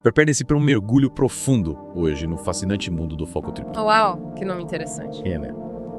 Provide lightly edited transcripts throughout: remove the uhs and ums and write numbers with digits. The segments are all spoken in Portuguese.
Prepare-se para um mergulho profundo hoje no fascinante mundo do foco triplo. Uau, que nome interessante. Né?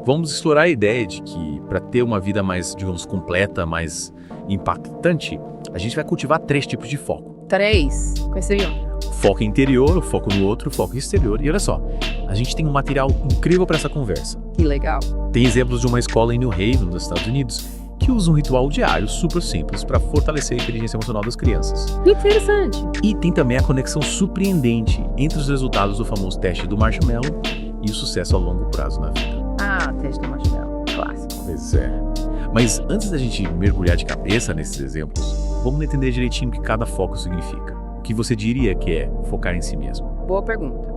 Vamos explorar a ideia de que, para ter uma vida mais, digamos, completa, mais impactante, a gente vai cultivar 3 tipos de foco. 3. Quais seriam? Foco interior, o foco no outro, o foco exterior. E olha só, a gente tem um material incrível para essa conversa. Que legal. Tem exemplos de uma escola em New Haven, nos Estados Unidos, que usa um ritual diário super simples para fortalecer a inteligência emocional das crianças. Que interessante. E tem também a conexão surpreendente entre os resultados do famoso teste do marshmallow e o sucesso a longo prazo na vida. Ah, teste do marshmallow. Clássico. Pois é. Mas antes da gente mergulhar de cabeça nesses exemplos, vamos entender direitinho o que cada foco significa. O que você diria que é focar em si mesmo? Boa pergunta.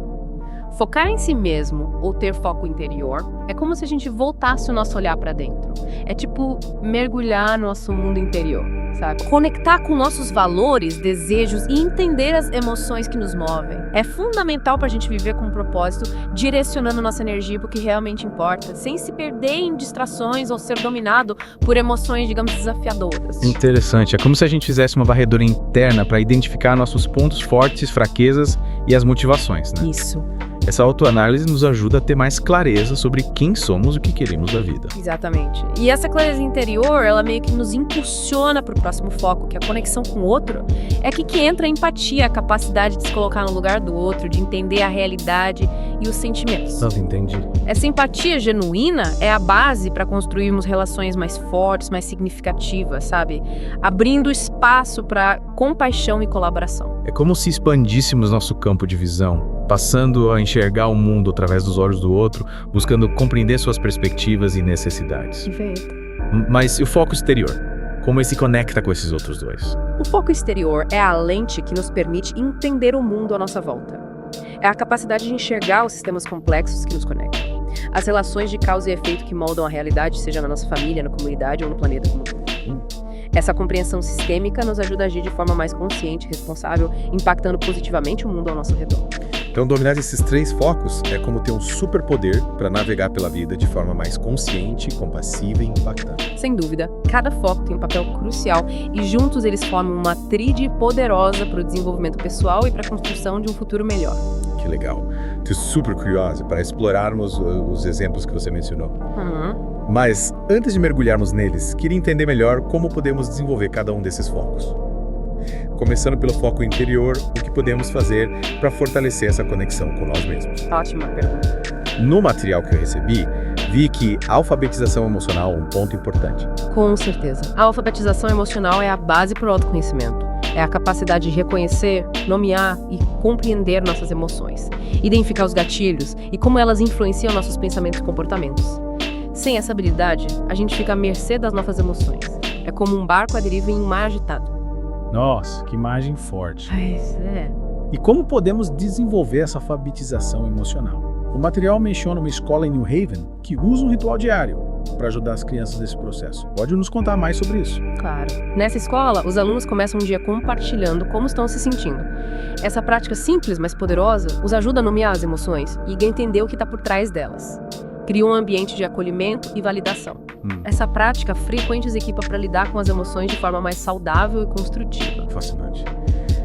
Focar em si mesmo ou ter foco interior é como se a gente voltasse o nosso olhar para dentro. É tipo mergulhar no nosso mundo interior, sabe? Conectar com nossos valores, desejos e entender as emoções que nos movem. É fundamental para a gente viver com um propósito, direcionando nossa energia para o que realmente importa, sem se perder em distrações ou ser dominado por emoções, digamos, desafiadoras. Interessante. É como se a gente fizesse uma varredura interna para identificar nossos pontos fortes, fraquezas e as motivações, né? Isso. Essa autoanálise nos ajuda a ter mais clareza sobre quem somos e o que queremos da vida. Exatamente. E essa clareza interior, ela meio que nos impulsiona para o próximo foco, que é a conexão com o outro. É aqui que entra a empatia, a capacidade de se colocar no lugar do outro, de entender a realidade e os sentimentos. Entendi. Essa empatia genuína é a base para construirmos relações mais fortes, mais significativas, sabe? Abrindo espaço para compaixão e colaboração. É como se expandíssemos nosso campo de visão, passando a enxergar o mundo através dos olhos do outro, buscando compreender suas perspectivas e necessidades. Perfeito. Mas e o foco exterior? Como ele se conecta com esses outros dois? O foco exterior é a lente que nos permite entender o mundo à nossa volta. É a capacidade de enxergar os sistemas complexos que nos conectam. As relações de causa e efeito que moldam a realidade, seja na nossa família, na comunidade ou no planeta como um todo. Essa compreensão sistêmica nos ajuda a agir de forma mais consciente e responsável, impactando positivamente o mundo ao nosso redor. Então, dominar esses 3 focos é como ter um superpoder para navegar pela vida de forma mais consciente, compassiva e impactante. Sem dúvida, cada foco tem um papel crucial e juntos eles formam uma tríade poderosa para o desenvolvimento pessoal e para a construção de um futuro melhor. Que legal. Estou super curiosa para explorarmos os exemplos que você mencionou. Mas, antes de mergulharmos neles, queria entender melhor como podemos desenvolver cada um desses focos. Começando pelo foco interior, o que podemos fazer para fortalecer essa conexão com nós mesmos. Ótima pergunta. No material que eu recebi, vi que a alfabetização emocional é um ponto importante. Com certeza. A alfabetização emocional é a base para o autoconhecimento. É a capacidade de reconhecer, nomear e compreender nossas emoções, identificar os gatilhos e como elas influenciam nossos pensamentos e comportamentos. Sem essa habilidade, a gente fica à mercê das nossas emoções. É como um barco à deriva em um mar agitado. Nossa, que imagem forte. Pois é. E como podemos desenvolver essa alfabetização emocional? O material menciona uma escola em New Haven que usa um ritual diário para ajudar as crianças nesse processo. Pode nos contar mais sobre isso? Claro. Nessa escola, os alunos começam um dia compartilhando como estão se sentindo. Essa prática simples, mas poderosa, os ajuda a nomear as emoções e a entender o que está por trás delas. Cria um ambiente de acolhimento e validação. Essa prática frequente os equipa para lidar com as emoções de forma mais saudável e construtiva. Fascinante.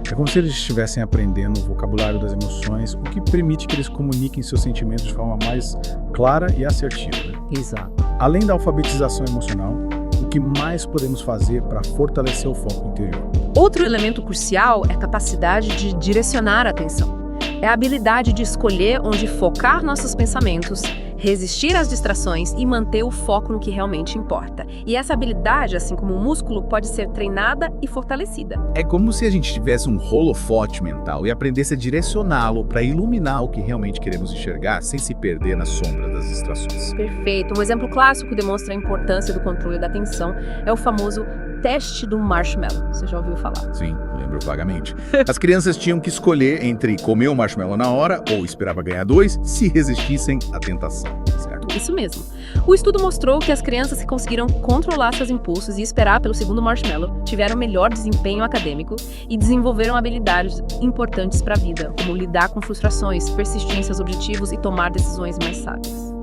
É como se eles estivessem aprendendo o vocabulário das emoções, o que permite que eles comuniquem seus sentimentos de forma mais clara e assertiva. Exato. Além da alfabetização emocional, o que mais podemos fazer para fortalecer o foco interior? Outro elemento crucial é a capacidade de direcionar a atenção. É a habilidade de escolher onde focar nossos pensamentos, resistir às distrações e manter o foco no que realmente importa. E essa habilidade, assim como o músculo, pode ser treinada e fortalecida. É como se a gente tivesse um holofote mental e aprendesse a direcioná-lo para iluminar o que realmente queremos enxergar sem se perder na sombra das distrações. Perfeito. Um exemplo clássico que demonstra a importância do controle da atenção é o famoso teste do marshmallow. Você já ouviu falar? Sim, lembro vagamente. As crianças tinham que escolher entre comer o marshmallow na hora ou esperar para ganhar 2 se resistissem à tentação, certo? Isso mesmo. O estudo mostrou que as crianças que conseguiram controlar seus impulsos e esperar pelo segundo marshmallow tiveram melhor desempenho acadêmico e desenvolveram habilidades importantes para a vida, como lidar com frustrações, persistir em seus objetivos e tomar decisões mais sábias.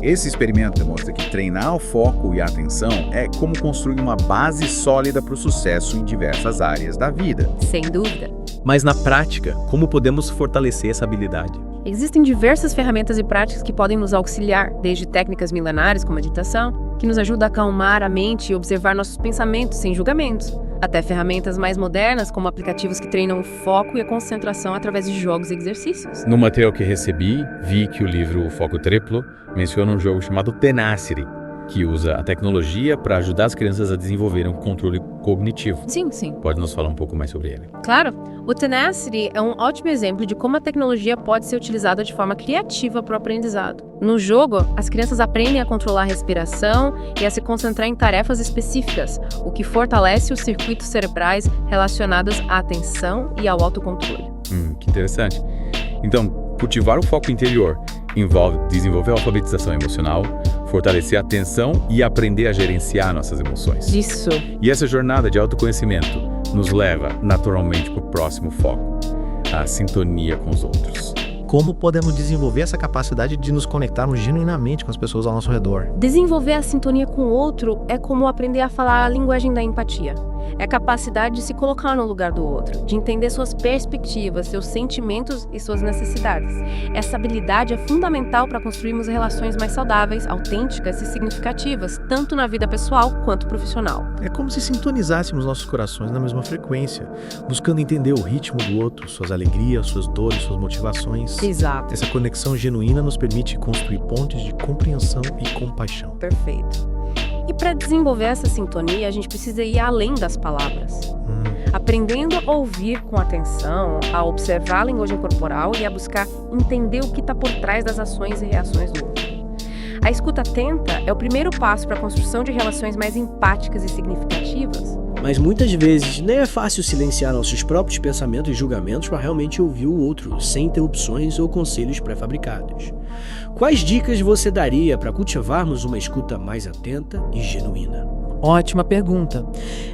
Esse experimento demonstra que treinar o foco e a atenção é como construir uma base sólida para o sucesso em diversas áreas da vida. Sem dúvida. Mas na prática, como podemos fortalecer essa habilidade? Existem diversas ferramentas e práticas que podem nos auxiliar, desde técnicas milenares como a meditação, que nos ajuda a acalmar a mente e observar nossos pensamentos sem julgamentos, até ferramentas mais modernas como aplicativos que treinam o foco e a concentração através de jogos e exercícios. No material que recebi, vi que o livro Foco Triplo menciona um jogo chamado Tenacity, que usa a tecnologia para ajudar as crianças a desenvolverem um controle cognitivo. Sim. Pode nos falar um pouco mais sobre ele? Claro, o Tenacity é um ótimo exemplo de como a tecnologia pode ser utilizada de forma criativa para o aprendizado. No jogo, as crianças aprendem a controlar a respiração e a se concentrar em tarefas específicas, o que fortalece os circuitos cerebrais relacionados à atenção e ao autocontrole. Que interessante. Então, cultivar o foco interior envolve desenvolver a alfabetização emocional, fortalecer a atenção e aprender a gerenciar nossas emoções. Isso. E essa jornada de autoconhecimento nos leva naturalmente para o próximo foco, a sintonia com os outros. Como podemos desenvolver essa capacidade de nos conectarmos genuinamente com as pessoas ao nosso redor? Desenvolver a sintonia com o outro é como aprender a falar a linguagem da empatia. É a capacidade de se colocar no lugar do outro, de entender suas perspectivas, seus sentimentos e suas necessidades. Essa habilidade é fundamental para construirmos relações mais saudáveis, autênticas e significativas, tanto na vida pessoal quanto profissional. É como se sintonizássemos nossos corações na mesma frequência, buscando entender o ritmo do outro, suas alegrias, suas dores, suas motivações. Exato. Essa conexão genuína nos permite construir pontes de compreensão e compaixão. Perfeito. E para desenvolver essa sintonia, a gente precisa ir além das palavras. Aprendendo a ouvir com atenção, a observar a linguagem corporal e a buscar entender o que está por trás das ações e reações do outro. A escuta atenta é o primeiro passo para a construção de relações mais empáticas e significativas. Mas muitas vezes nem é fácil silenciar nossos próprios pensamentos e julgamentos para realmente ouvir o outro, sem interrupções ou conselhos pré-fabricados. Quais dicas você daria para cultivarmos uma escuta mais atenta e genuína? Ótima pergunta.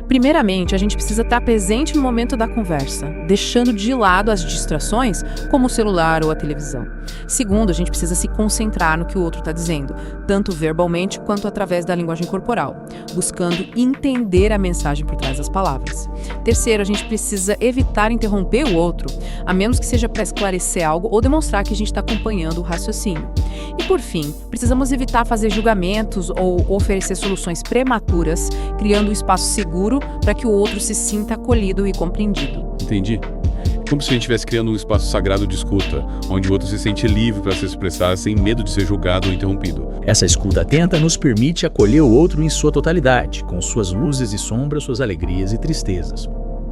Primeiramente, a gente precisa estar presente no momento da conversa, deixando de lado as distrações, como o celular ou a televisão. Segundo, a gente precisa se concentrar no que o outro está dizendo, tanto verbalmente quanto através da linguagem corporal, buscando entender a mensagem por trás das palavras. Terceiro, a gente precisa evitar interromper o outro, a menos que seja para esclarecer algo ou demonstrar que a gente está acompanhando o raciocínio. E por fim, precisamos evitar fazer julgamentos ou oferecer soluções prematuras, criando um espaço seguro para que o outro se sinta acolhido e compreendido. Entendi. Como se a gente estivesse criando um espaço sagrado de escuta, onde o outro se sente livre para se expressar sem medo de ser julgado ou interrompido. Essa escuta atenta nos permite acolher o outro em sua totalidade, com suas luzes e sombras, suas alegrias e tristezas.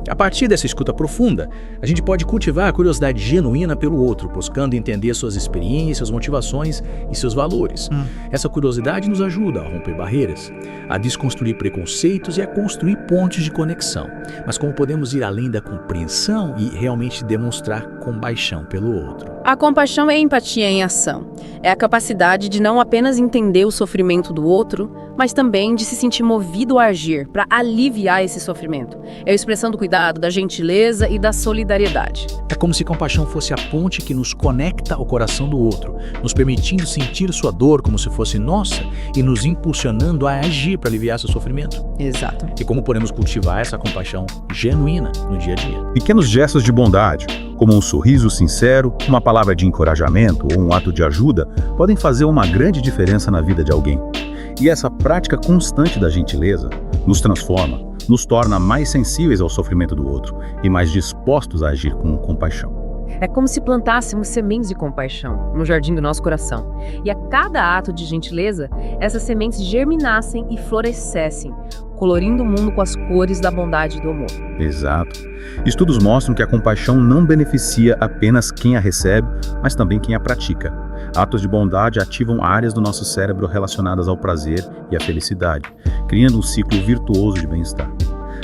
A partir dessa escuta profunda, a gente pode cultivar a curiosidade genuína pelo outro, buscando entender suas experiências, motivações e seus valores. Essa curiosidade nos ajuda a romper barreiras, a desconstruir preconceitos e a construir pontes de conexão. Mas como podemos ir além da compreensão e realmente demonstrar compaixão pelo outro? A compaixão é a empatia em ação. É a capacidade de não apenas entender o sofrimento do outro, mas também de se sentir movido a agir para aliviar esse sofrimento. É a expressão do cuidado, da gentileza e da solidariedade. É como se compaixão fosse a ponte que nos conecta ao coração do outro, nos permitindo sentir sua dor como se fosse nossa e nos impulsionando a agir para aliviar seu sofrimento. Exato. E como podemos cultivar essa compaixão genuína no dia a dia? Pequenos gestos de bondade, como um sorriso sincero, uma palavra de encorajamento ou um ato de ajuda, podem fazer uma grande diferença na vida de alguém. E essa prática constante da gentileza nos transforma, nos torna mais sensíveis ao sofrimento do outro e mais dispostos a agir com compaixão. É como se plantássemos sementes de compaixão no jardim do nosso coração. E a cada ato de gentileza, essas sementes germinassem e florescessem, colorindo o mundo com as cores da bondade e do amor. Exato. Estudos mostram que a compaixão não beneficia apenas quem a recebe, mas também quem a pratica. Atos de bondade ativam áreas do nosso cérebro relacionadas ao prazer e à felicidade, criando um ciclo virtuoso de bem-estar.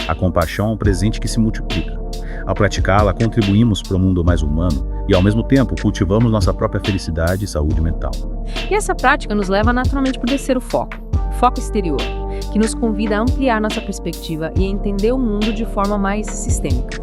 A compaixão é um presente que se multiplica. Ao praticá-la, contribuímos para um mundo mais humano e, ao mesmo tempo, cultivamos nossa própria felicidade e saúde mental. E essa prática nos leva naturalmente para o terceiro foco, o foco exterior, que nos convida a ampliar nossa perspectiva e a entender o mundo de forma mais sistêmica.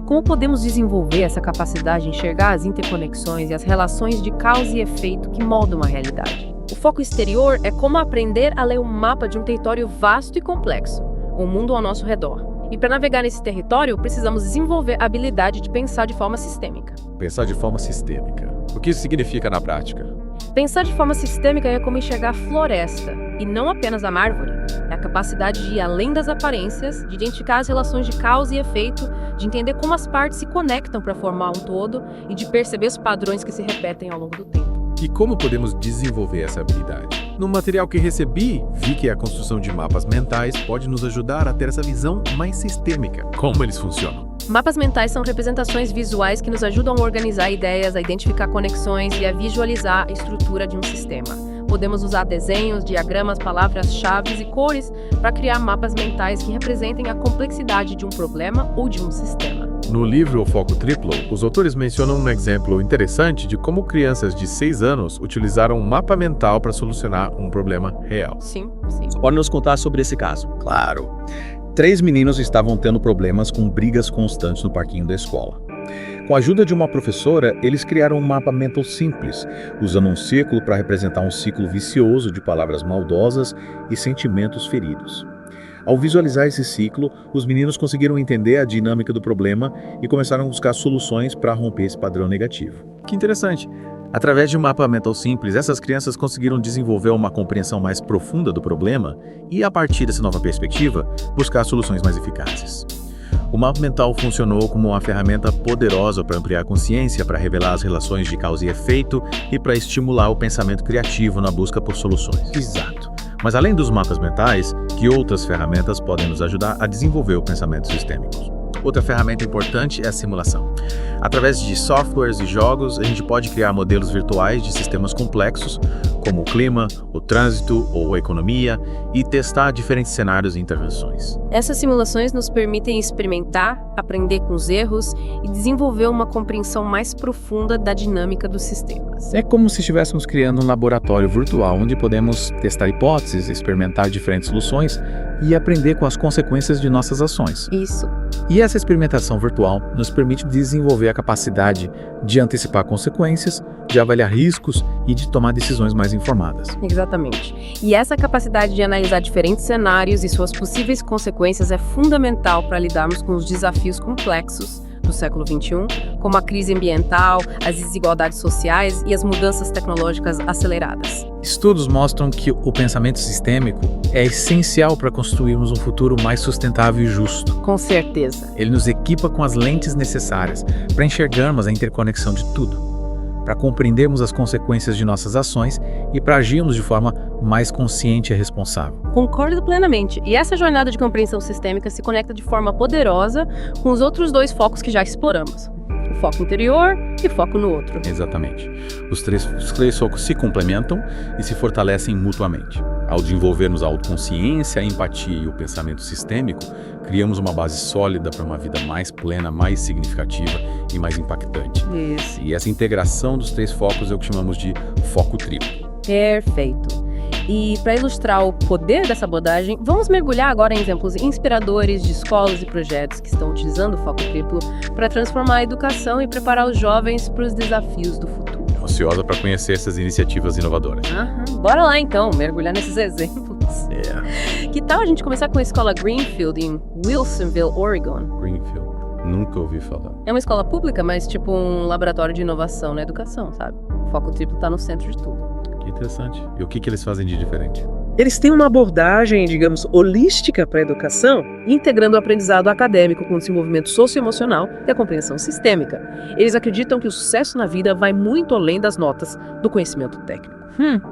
Como podemos desenvolver essa capacidade de enxergar as interconexões e as relações de causa e efeito que moldam a realidade? O foco exterior é como aprender a ler um mapa de um território vasto e complexo, o mundo ao nosso redor. E para navegar nesse território, precisamos desenvolver a habilidade de pensar de forma sistêmica. Pensar de forma sistêmica. O que isso significa na prática? Pensar de forma sistêmica é como enxergar a floresta, e não apenas a árvore. É a capacidade de ir além das aparências, de identificar as relações de causa e efeito, de entender como as partes se conectam para formar um todo e de perceber os padrões que se repetem ao longo do tempo. E como podemos desenvolver essa habilidade? No material que recebi, vi que a construção de mapas mentais pode nos ajudar a ter essa visão mais sistêmica. Como eles funcionam? Mapas mentais são representações visuais que nos ajudam a organizar ideias, a identificar conexões e a visualizar a estrutura de um sistema. Podemos usar desenhos, diagramas, palavras-chave e cores para criar mapas mentais que representem a complexidade de um problema ou de um sistema. No livro O Foco Triplo, os autores mencionam um exemplo interessante de como crianças de 6 anos utilizaram um mapa mental para solucionar um problema real. Sim. Pode nos contar sobre esse caso? Claro. 3 meninos estavam tendo problemas com brigas constantes no parquinho da escola. Com a ajuda de uma professora, eles criaram um mapa mental simples, usando um círculo para representar um ciclo vicioso de palavras maldosas e sentimentos feridos. Ao visualizar esse ciclo, os meninos conseguiram entender a dinâmica do problema e começaram a buscar soluções para romper esse padrão negativo. Que interessante. Através de um mapa mental simples, essas crianças conseguiram desenvolver uma compreensão mais profunda do problema e, a partir dessa nova perspectiva, buscar soluções mais eficazes. O mapa mental funcionou como uma ferramenta poderosa para ampliar a consciência, para revelar as relações de causa e efeito e para estimular o pensamento criativo na busca por soluções. Exato. Mas além dos mapas mentais, que outras ferramentas podem nos ajudar a desenvolver o pensamento sistêmico? Outra ferramenta importante é a simulação. Através de softwares e jogos, a gente pode criar modelos virtuais de sistemas complexos, como o clima, o trânsito ou a economia, e testar diferentes cenários e intervenções. Essas simulações nos permitem experimentar, aprender com os erros e desenvolver uma compreensão mais profunda da dinâmica dos sistemas. É como se estivéssemos criando um laboratório virtual onde podemos testar hipóteses, experimentar diferentes soluções e aprender com as consequências de nossas ações. Isso. E essa experimentação virtual nos permite desenvolver a capacidade de antecipar consequências, de avaliar riscos e de tomar decisões mais informadas. Exatamente. E essa capacidade de analisar diferentes cenários e suas possíveis consequências é fundamental para lidarmos com os desafios complexos do século XXI, como a crise ambiental, as desigualdades sociais e as mudanças tecnológicas aceleradas. Estudos mostram que o pensamento sistêmico é essencial para construirmos um futuro mais sustentável e justo. Com certeza. Ele nos equipa com as lentes necessárias para enxergarmos a interconexão de tudo, para compreendermos as consequências de nossas ações e para agirmos de forma mais consciente e responsável. Concordo plenamente. E essa jornada de compreensão sistêmica se conecta de forma poderosa com os outros 2 focos que já exploramos. O foco interior e o foco no outro. Exatamente. Os três focos se complementam e se fortalecem mutuamente. Ao desenvolvermos a autoconsciência, a empatia e o pensamento sistêmico, criamos uma base sólida para uma vida mais plena, mais significativa e mais impactante. Isso. E essa integração dos 3 focos é o que chamamos de foco triplo. Perfeito. E para ilustrar o poder dessa abordagem, vamos mergulhar agora em exemplos inspiradores de escolas e projetos que estão utilizando o foco triplo para transformar a educação e preparar os jovens para os desafios do futuro. Ansiosa para conhecer essas iniciativas inovadoras. Bora lá então, mergulhar nesses exemplos. Que tal a gente começar com a escola Greenfield em Wilsonville, Oregon? Greenfield. Nunca ouvi falar. É uma escola pública, mas tipo um laboratório de inovação na educação, sabe? O foco triplo está no centro de tudo. Que interessante. E o que eles fazem de diferente? Eles têm uma abordagem, digamos, holística para a educação, integrando o aprendizado acadêmico com o desenvolvimento socioemocional e a compreensão sistêmica. Eles acreditam que o sucesso na vida vai muito além das notas do conhecimento técnico.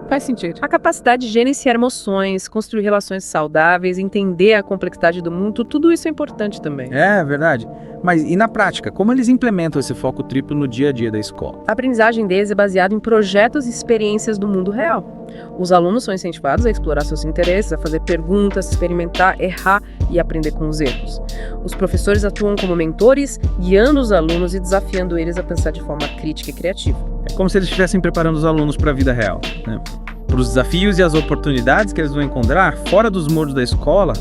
Faz sentido. A capacidade de gerenciar emoções, construir relações saudáveis, entender a complexidade do mundo, tudo isso é importante também. É verdade. Mas e na prática, como eles implementam esse foco triplo no dia a dia da escola? A aprendizagem deles é baseada em projetos e experiências do mundo real. Os alunos são incentivados a explorar seus interesses, a fazer perguntas, experimentar, errar e aprender com os erros. Os professores atuam como mentores, guiando os alunos e desafiando eles a pensar de forma crítica e criativa. É como se eles estivessem preparando os alunos para a vida real, né? Para os desafios e as oportunidades que eles vão encontrar fora dos muros da escola.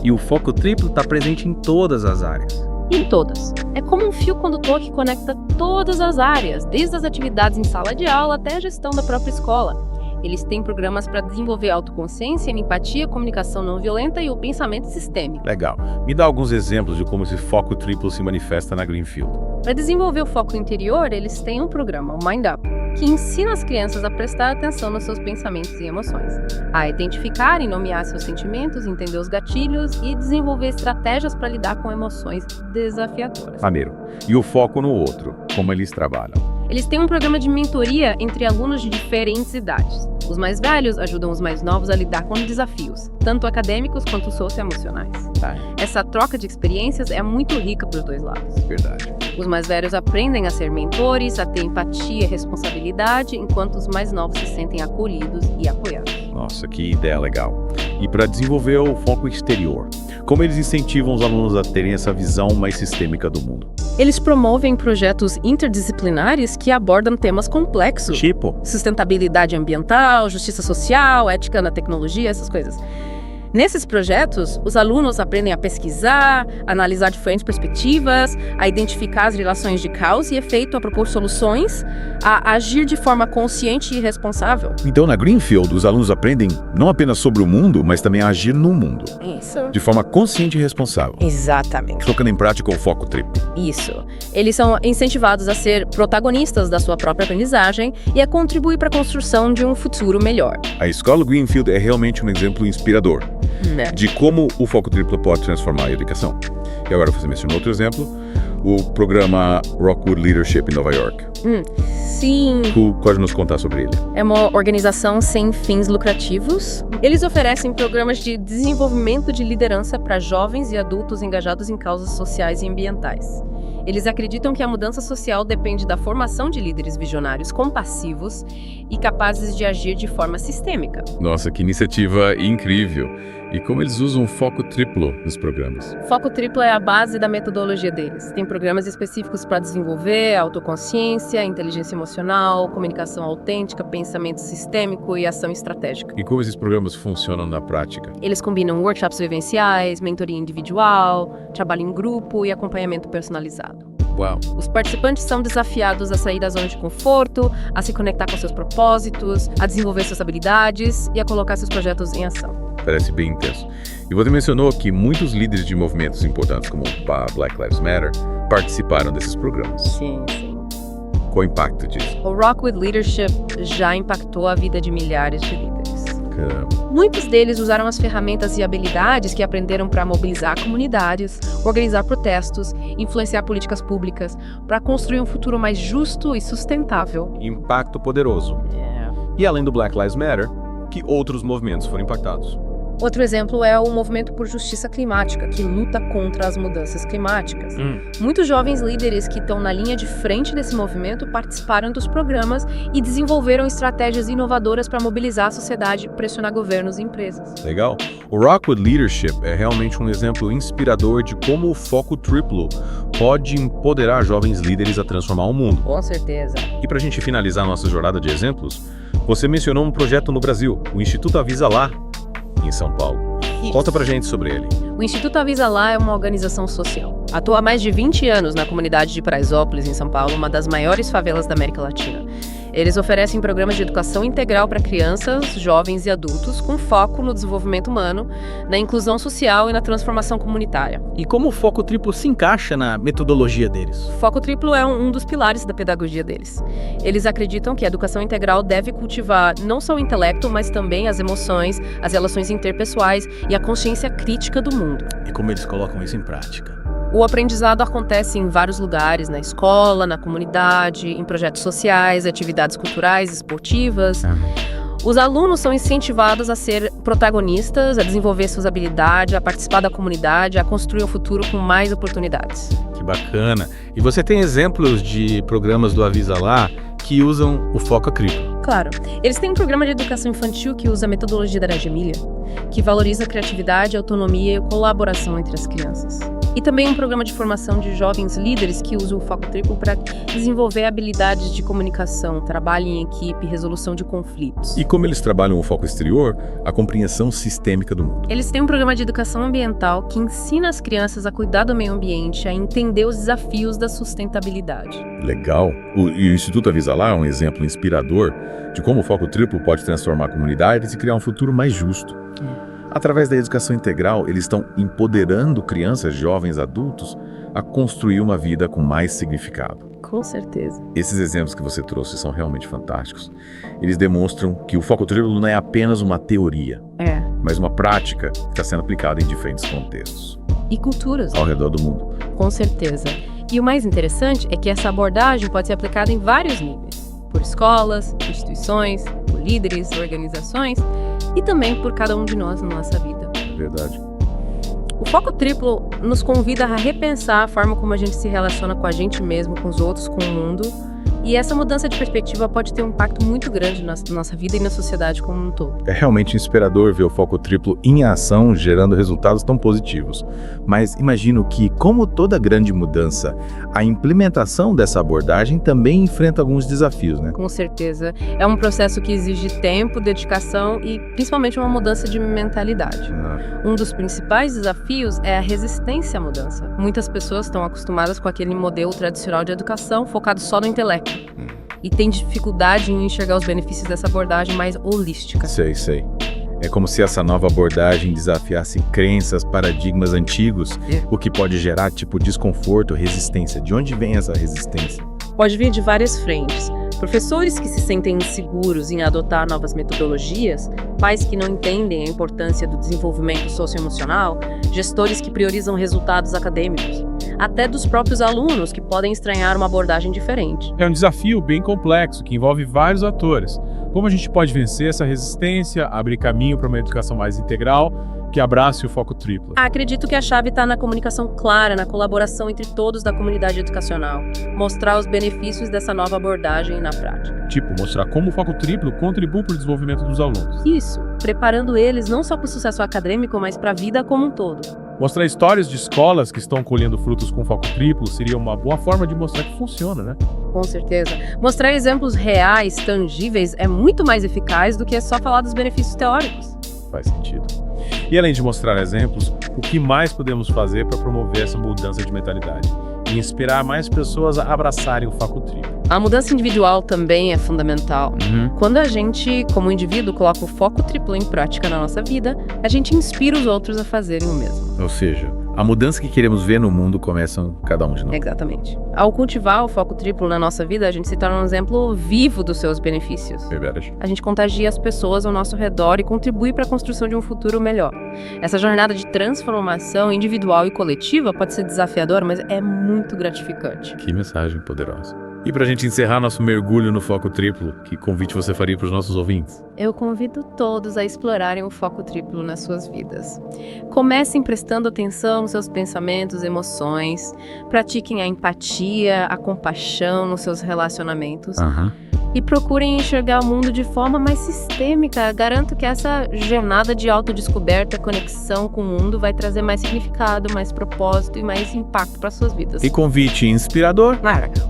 E o foco triplo está presente em todas as áreas. Em todas. É como um fio condutor que conecta todas as áreas, desde as atividades em sala de aula até a gestão da própria escola. Eles têm programas para desenvolver autoconsciência, empatia, comunicação não violenta e o pensamento sistêmico. Legal. Me dá alguns exemplos de como esse foco triplo se manifesta na Greenfield. Para desenvolver o foco interior, eles têm um programa, o Mind Up, que ensina as crianças a prestar atenção nos seus pensamentos e emoções, a identificar e nomear seus sentimentos, entender os gatilhos e desenvolver estratégias para lidar com emoções desafiadoras. Maneiro. E o foco no outro, como eles trabalham. Eles têm um programa de mentoria entre alunos de diferentes idades. Os mais velhos ajudam os mais novos a lidar com desafios, tanto acadêmicos quanto socioemocionais. Essa troca de experiências é muito rica para os dois lados. Verdade. Os mais velhos aprendem a ser mentores, a ter empatia e responsabilidade, enquanto os mais novos se sentem acolhidos e apoiados. Nossa, que ideia legal. E para desenvolver o foco exterior, como eles incentivam os alunos a terem essa visão mais sistêmica do mundo? Eles promovem projetos interdisciplinares que abordam temas complexos. Tipo? Sustentabilidade ambiental, justiça social, ética na tecnologia, essas coisas. Nesses projetos, os alunos aprendem a pesquisar, a analisar diferentes perspectivas, a identificar as relações de causa e efeito, a propor soluções, a agir de forma consciente e responsável. Então, na Greenfield, os alunos aprendem não apenas sobre o mundo, mas também a agir no mundo. Isso. De forma consciente e responsável. Exatamente. Colocando em prática o foco triplo. Isso. Eles são incentivados a ser protagonistas da sua própria aprendizagem e a contribuir para a construção de um futuro melhor. A escola Greenfield é realmente um exemplo inspirador de como o foco triplo pode transformar a educação. E agora você mencionou outro exemplo, o programa Rockwood Leadership em Nova York. Sim. Pode nos contar sobre ele? É uma organização sem fins lucrativos. Eles oferecem programas de desenvolvimento de liderança para jovens e adultos engajados em causas sociais e ambientais. Eles acreditam que a mudança social depende da formação de líderes visionários compassivos e capazes de agir de forma sistêmica. Nossa, que iniciativa incrível! E como eles usam o foco triplo nos programas? Foco triplo é a base da metodologia deles. Tem programas específicos para desenvolver autoconsciência, inteligência emocional, comunicação autêntica, pensamento sistêmico e ação estratégica. E como esses programas funcionam na prática? Eles combinam workshops vivenciais, mentoria individual, trabalho em grupo e acompanhamento personalizado. Uau! Os participantes são desafiados a sair da zona de conforto, a se conectar com seus propósitos, a desenvolver suas habilidades e a colocar seus projetos em ação. Parece bem intenso. E você mencionou que muitos líderes de movimentos importantes, como o Black Lives Matter, participaram desses programas. Sim. Qual o impacto disso? O Rockwood Leadership já impactou a vida de milhares de líderes. Caramba. Muitos deles usaram as ferramentas e habilidades que aprenderam para mobilizar comunidades, organizar protestos, influenciar políticas públicas, para construir um futuro mais justo e sustentável. Impacto poderoso. E além do Black Lives Matter, que outros movimentos foram impactados? Outro exemplo é o movimento por justiça climática, que luta contra as mudanças climáticas. Muitos jovens líderes que estão na linha de frente desse movimento participaram dos programas e desenvolveram estratégias inovadoras para mobilizar a sociedade e pressionar governos e empresas. Legal. O Rockwood Leadership é realmente um exemplo inspirador de como o foco triplo pode empoderar jovens líderes a transformar o mundo. Com certeza. E para a gente finalizar nossa jornada de exemplos, você mencionou um projeto no Brasil, o Instituto Avisa Lá, em São Paulo. Conta pra gente sobre ele. O Instituto Avisa Lá é uma organização social. Atua há mais de 20 anos na comunidade de Paraisópolis, em São Paulo, uma das maiores favelas da América Latina. Eles oferecem programas de educação integral para crianças, jovens e adultos, com foco no desenvolvimento humano, na inclusão social e na transformação comunitária. E como o foco triplo se encaixa na metodologia deles? O foco triplo é um dos pilares da pedagogia deles. Eles acreditam que a educação integral deve cultivar não só o intelecto, mas também as emoções, as relações interpessoais e a consciência crítica do mundo. E como eles colocam isso em prática? O aprendizado acontece em vários lugares, na escola, na comunidade, em projetos sociais, atividades culturais, esportivas. Os alunos são incentivados a ser protagonistas, a desenvolver suas habilidades, a participar da comunidade, a construir um futuro com mais oportunidades. Que bacana. E você tem exemplos de programas do Avisa Lá que usam o foco triplo? Claro. Eles têm um programa de educação infantil que usa a metodologia da Reggio Emilia, que valoriza a criatividade, a autonomia e a colaboração entre as crianças. E também um programa de formação de jovens líderes que usa o foco triplo para desenvolver habilidades de comunicação, trabalho em equipe, resolução de conflitos. E como eles trabalham o foco exterior, a compreensão sistêmica do mundo. Eles têm um programa de educação ambiental que ensina as crianças a cuidar do meio ambiente, a entender os desafios da sustentabilidade. Legal. E o Instituto Avisa Lá é um exemplo inspirador de como o foco triplo pode transformar comunidades e criar um futuro mais justo. Através da educação integral, eles estão empoderando crianças, jovens, adultos a construir uma vida com mais significado. Com certeza. Esses exemplos que você trouxe são realmente fantásticos. Eles demonstram que o foco triplo não é apenas uma teoria, mas uma prática que está sendo aplicada em diferentes contextos. E culturas. Ao redor do mundo. Com certeza. E o mais interessante é que essa abordagem pode ser aplicada em vários níveis. Por escolas, instituições, por líderes, organizações e também por cada um de nós na nossa vida. Verdade. O foco triplo nos convida a repensar a forma como a gente se relaciona com a gente mesmo, com os outros, com o mundo. E essa mudança de perspectiva pode ter um impacto muito grande na nossa vida e na sociedade como um todo. É realmente inspirador ver o foco triplo em ação, gerando resultados tão positivos. Mas imagino que, como toda grande mudança, a implementação dessa abordagem também enfrenta alguns desafios, né? Com certeza. É um processo que exige tempo, dedicação e principalmente uma mudança de mentalidade. Um dos principais desafios é a resistência à mudança. Muitas pessoas estão acostumadas com aquele modelo tradicional de educação focado só no intelecto. E tem dificuldade em enxergar os benefícios dessa abordagem mais holística. Sei. É como se essa nova abordagem desafiasse crenças, paradigmas antigos, o que pode gerar desconforto, resistência. De onde vem essa resistência? Pode vir de várias frentes. Professores que se sentem inseguros em adotar novas metodologias, pais que não entendem a importância do desenvolvimento socioemocional, gestores que priorizam resultados acadêmicos, até dos próprios alunos que podem estranhar uma abordagem diferente. É um desafio bem complexo que envolve vários atores. Como a gente pode vencer essa resistência, abrir caminho para uma educação mais integral, que abrace o foco triplo? Acredito que a chave está na comunicação clara, na colaboração entre todos da comunidade educacional. Mostrar os benefícios dessa nova abordagem na prática. Mostrar como o foco triplo contribui para o desenvolvimento dos alunos. Isso, preparando eles não só para o sucesso acadêmico, mas para a vida como um todo. Mostrar histórias de escolas que estão colhendo frutos com foco triplo seria uma boa forma de mostrar que funciona, né? Com certeza. Mostrar exemplos reais, tangíveis, é muito mais eficaz do que só falar dos benefícios teóricos. Faz sentido. E além de mostrar exemplos, o que mais podemos fazer para promover essa mudança de mentalidade e inspirar mais pessoas a abraçarem o foco triplo? A mudança individual também é fundamental. Quando a gente, como indivíduo, coloca o foco triplo em prática na nossa vida, a gente inspira os outros a fazerem o mesmo. Ou seja, a mudança que queremos ver no mundo começa em cada um de nós. Exatamente. Ao cultivar o foco triplo na nossa vida, a gente se torna um exemplo vivo dos seus benefícios. A gente contagia as pessoas ao nosso redor e contribui para a construção de um futuro melhor. Essa jornada de transformação individual e coletiva pode ser desafiadora, mas é muito gratificante. Que mensagem poderosa. E para a gente encerrar nosso mergulho no foco triplo, que convite você faria para os nossos ouvintes? Eu convido todos a explorarem o foco triplo nas suas vidas. Comecem prestando atenção nos seus pensamentos, emoções, pratiquem a empatia, a compaixão nos seus relacionamentos. E procurem enxergar o mundo de forma mais sistêmica. Garanto que essa jornada de autodescoberta, conexão com o mundo vai trazer mais significado, mais propósito e mais impacto para suas vidas. E convite inspirador.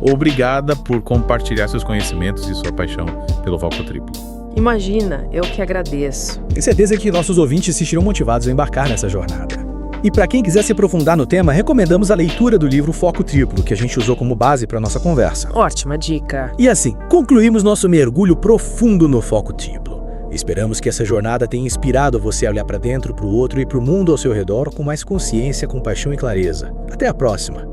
Obrigada por compartilhar seus conhecimentos e sua paixão pelo foco triplo. Imagina, eu que agradeço. Tenho certeza que nossos ouvintes se sentirão motivados a embarcar nessa jornada. E para quem quiser se aprofundar no tema, recomendamos a leitura do livro Foco Triplo, que a gente usou como base para nossa conversa. Ótima dica. E assim, concluímos nosso mergulho profundo no foco triplo. Esperamos que essa jornada tenha inspirado você a olhar para dentro, para o outro e para o mundo ao seu redor com mais consciência, compaixão e clareza. Até a próxima!